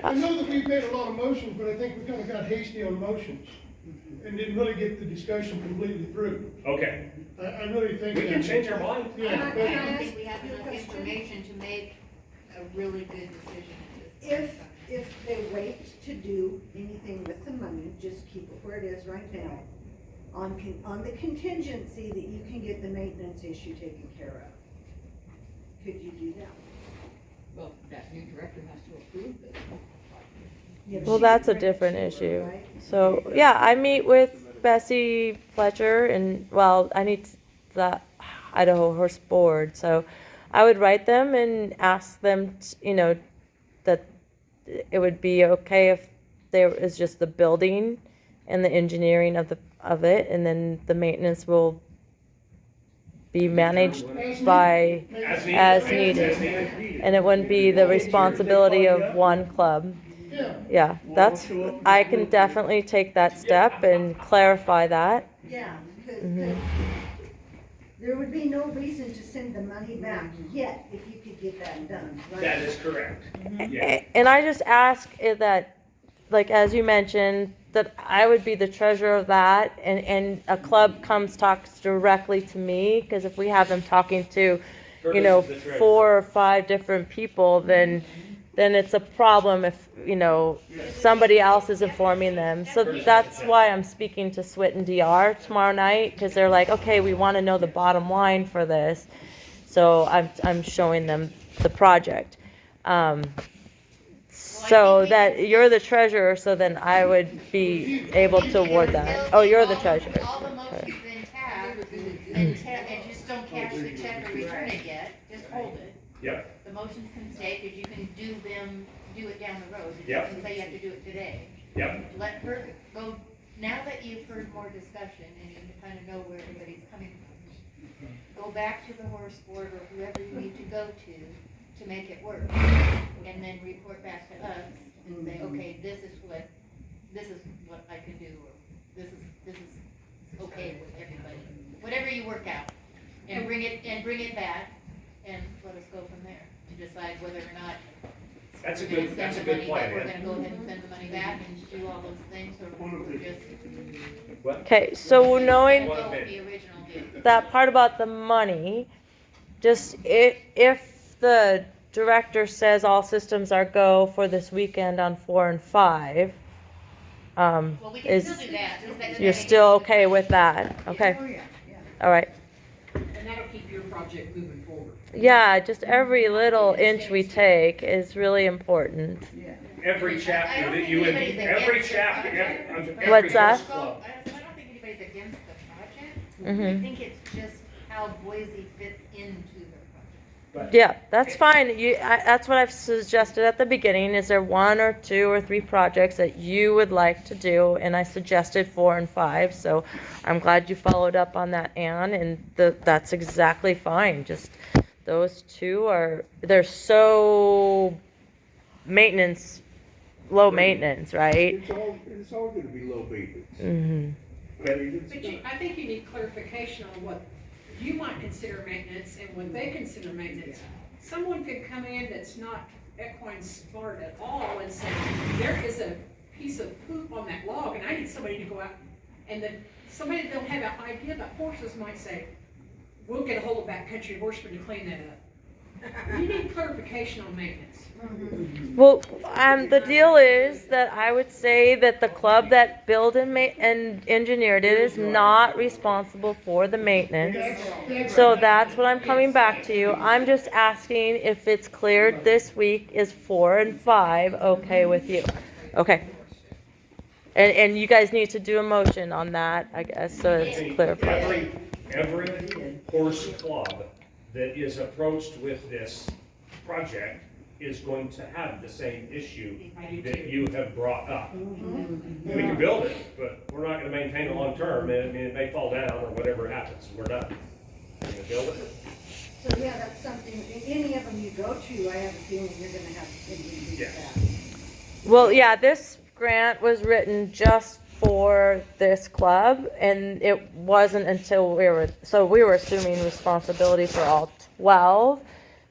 I know that we've made a lot of motions, but I think we kind of got hasty on motions and didn't really get the discussion completely through. Okay, I really think we can that, change our mind. yeah, I but don't think we have enough information to make a really good decision at this point. If they wait to do anything with the money, just keep it where it is right now. On the contingency that you can get the maintenance issue taken care of. Could you do that? Well, that new director has to approve this. Yeah, but Well, she that's a can different direct you, issue. right? So, yeah, I meet with Bessie Fletcher and, well, I need the Idaho Horse Board. So I would write them and ask them, that it would be okay if there is just the building and the engineering of it, and then the maintenance will be managed by as needed. And it wouldn't be the responsibility of one club. yeah, Yeah, I can definitely take that step and clarify that. Yeah, because Mhm. there would be no reason to send the money back yet if you could get that done, right? That is correct. Yeah. And I just ask that, like, as you mentioned, that I would be the treasurer of that, and a club talks directly to me, because if we have them talking to, Curtis is the treasurer. 4 or 5 different people, then it's a problem if, somebody else is informing them. So that's why I'm speaking to Swit and DR tomorrow night, because they're like, okay, we want to know the bottom line for this. So I'm showing them the project. So that you're the treasurer, so then I would be able to award that. Oh, you're the treasurer. All the motions intact, and just don't cash the check or return it yet, just hold it. Yep, The motions can stay, because you can do it down the road. It Yep. doesn't say you have to do it today. yep, Let her go, now that you've heard more discussion and you kind of know where everybody's coming from, go back to the horse board or whoever you need to go to make it work. And then report back to us and say, okay, this is what I can do, or this is okay with everybody. Whatever you work out, and bring it back, and let us go from there to decide whether or not that's a we're gonna good, send that's a the good money plan, back, we're yeah. gonna go ahead and send the money back and do all those things, or we're just What? Okay, so knowing go with the original deal. that part about the money, just if the director says all systems are go for this weekend on 4 and 5, Well, we can is, still do that. Just that you're still okay with that? Okay, Oh, yeah, yeah. all right. And that'll keep your project moving forward. Yeah, just every little inch we take is really important. Every chapter that you, every chapter, every What's that? horse club. I don't think anybody's against the project. I Mhm. think it's just how Boise fits into the project. But Yeah, that's fine. That's what I've suggested at the beginning. Is there 1 or 2 or 3 projects that you would like to do? And I suggested 4 and 5. So I'm glad you followed up on that, Ann. And that's exactly fine. Just those 2 they're so low maintenance, right? It's all gonna be low maintenance. Mm-hmm. I mean, But I think you need clarification on what you might consider maintenance and what they consider maintenance. Someone could come in that's not equine smart at all and say, there is a piece of poop on that log and I need somebody to go out. And then somebody that don't have an idea about horses might say, we'll get a hold of backcountry horsemen to clean that up. You need clarification on maintenance. Well, the deal is that I would say that the club that built and engineered it is not responsible for the maintenance. So that's what I'm coming back to you. I'm just asking if it's cleared this week. Is 4 and 5 okay with you? Okay. And you guys need to do a motion on that, I guess, so it's clarified. Every horse club that is approached with this project is going to have the same issue that you have brought up. We can build it, but we're not gonna maintain it long term, and I mean, it may fall down or whatever happens, we're done. We're gonna build it. So, yeah, that's something, any of them you go to, I have a feeling you're gonna have to do Yeah. that. Well, yeah, this grant was written just for this club, and it wasn't until we were assuming responsibility for all 12.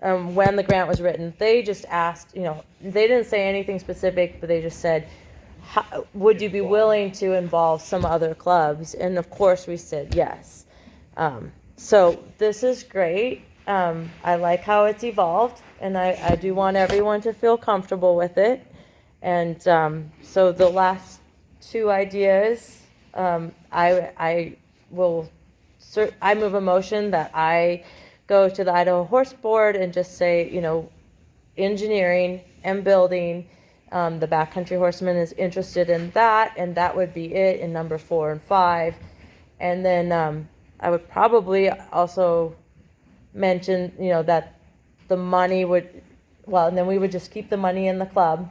when the grant was written. They just asked, they didn't say anything specific, but they just said, would you be willing to involve some other clubs? And of course we said yes. So this is great. I like how it's evolved, and I do want everyone to feel comfortable with it. And so the last two ideas, I move a motion that I go to the Idaho Horse Board and just say, engineering and building, the Backcountry Horseman is interested in that, and that would be it in number 4 and 5. And then I would probably also mention, that the money and then we would just keep the money in the club.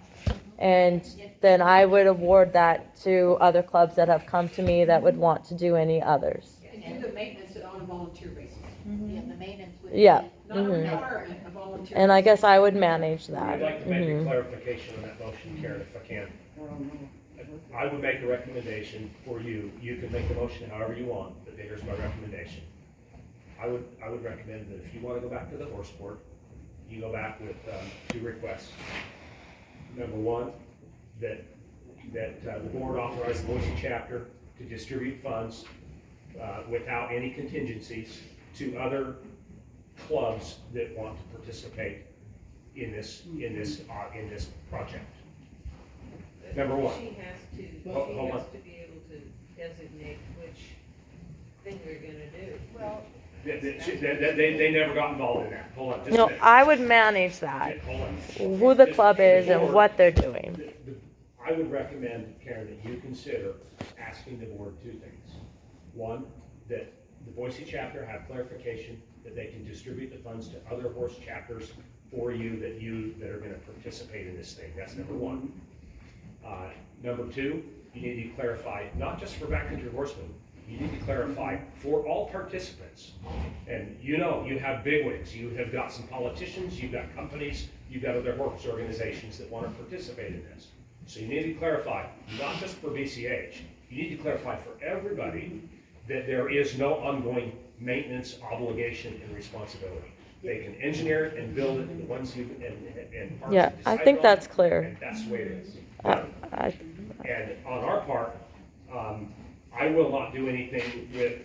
And then I would award that to other clubs that have come to me that would want to do any others. And do the maintenance on a volunteer basis, Yeah, the maintenance would Yeah. be. not a requirement, a volunteer. And I guess I would manage that. I'd like to make a clarification on that motion, Karen, if I can. I would make a recommendation for you. You can make the motion however you want, but here's my recommendation. I would recommend that if you want to go back to the horse board, you go back with 2 requests. Number 1, that the board authorize the Boise chapter to distribute funds without any contingencies to other clubs that want to participate in this project. Number 1. She has to, Hold she on. has to be able to designate which thing we're gonna do. Well, They never got involved in that. Hold on, just a No, minute. I would manage that, Hold on. who the club is and what they're doing. I would recommend, Karen, that you consider asking the board 2 things. 1, that the Boise chapter have clarification that they can distribute the funds to other horse chapters for you that are gonna participate in this thing. That's number 1. Number 2, you need to clarify, not just for backcountry horsemen, you need to clarify for all participants. And you have bigwigs, you have got some politicians, you've got companies, you've got other horse organizations that want to participate in this. So you need to clarify, not just for BCH, you need to clarify for everybody that there is no ongoing maintenance obligation and responsibility. They can engineer it and build it, and the ones who, and parts Yeah, I decide think on, that's clear. And that's the way it is. I- And on our part, I will not do anything with,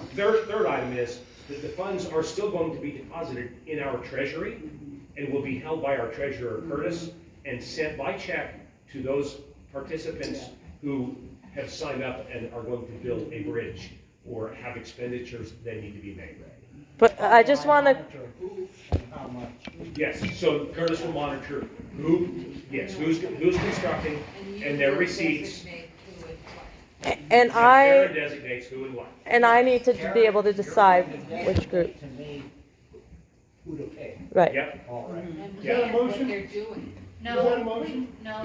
third item is that the funds are still going to be deposited in our treasury and will be held by our treasurer Curtis and sent by check to those participants who have signed up and are going to build a bridge or have expenditures that need to be made. But I just want to, Who and how much? Yes, so Curtis will monitor who's constructing you and their will receipts. designate who and what. and Karen designates who and what. I need to be able to decide which group, To me, who to pay. right. Yep, All right. And Is that a then what motion? they're doing. no. Is that a motion? No.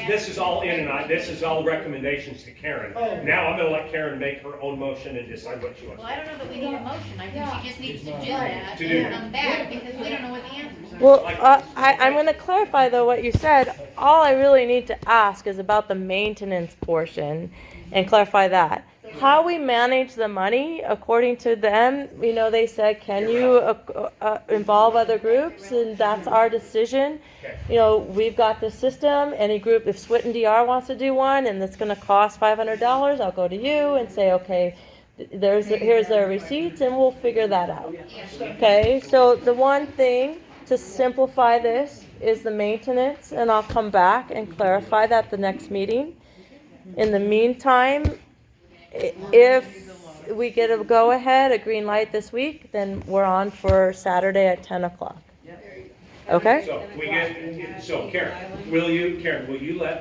this is all this is all recommendations to Karen. Oh. Now I'm gonna let Karen make her own motion and decide what she wants. Well, I don't know that we need a motion, I think she just needs to do that To do and that. come back, because we don't know what the answers are. Well, I'm going to clarify though what you said. All I really need to ask is about the maintenance portion and clarify that. How we manage the money, according to them, they said, can you involve other groups? And that's our decision. We've got the system. Any group, if Swit and DR wants to do one and it's going to cost $500, I'll go to you and say, okay, here's their receipts and we'll figure that out. Okay, so the one thing to simplify this is the maintenance, and I'll come back and clarify that the next meeting. In the meantime, if we get a go-ahead, a green light this week, then we're on for Saturday at 10 o'clock. Okay? So Karen, will you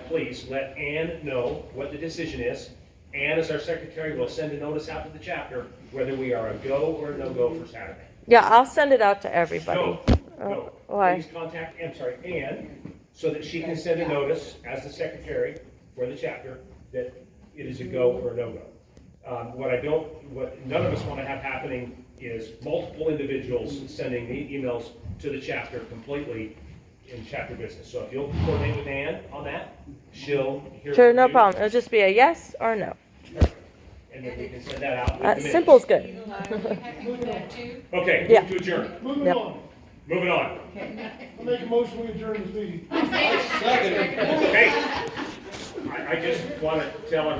please let Ann know what the decision is? Ann, as our secretary, will send a notice out to the chapter whether we are a go or a no-go for Saturday. Yeah, I'll send it out to everybody. No. Why? Please contact, Ann, so that she can send a notice as the secretary for the chapter that it is a go or a no-go. What none of us want to have happening is multiple individuals sending emails to the chapter completely in chapter business. So if you'll coordinate with Ann on that, she'll hear Sure, from no you. problem. It'll just be a yes or no. And and then we can send that out with the minutes. Simple's good. You happy with that too? Okay, Yeah. move to adjourn. Moving Yep. on, Moving on. I make a motion, we adjourn this meeting. Okay. I just want to tell everybody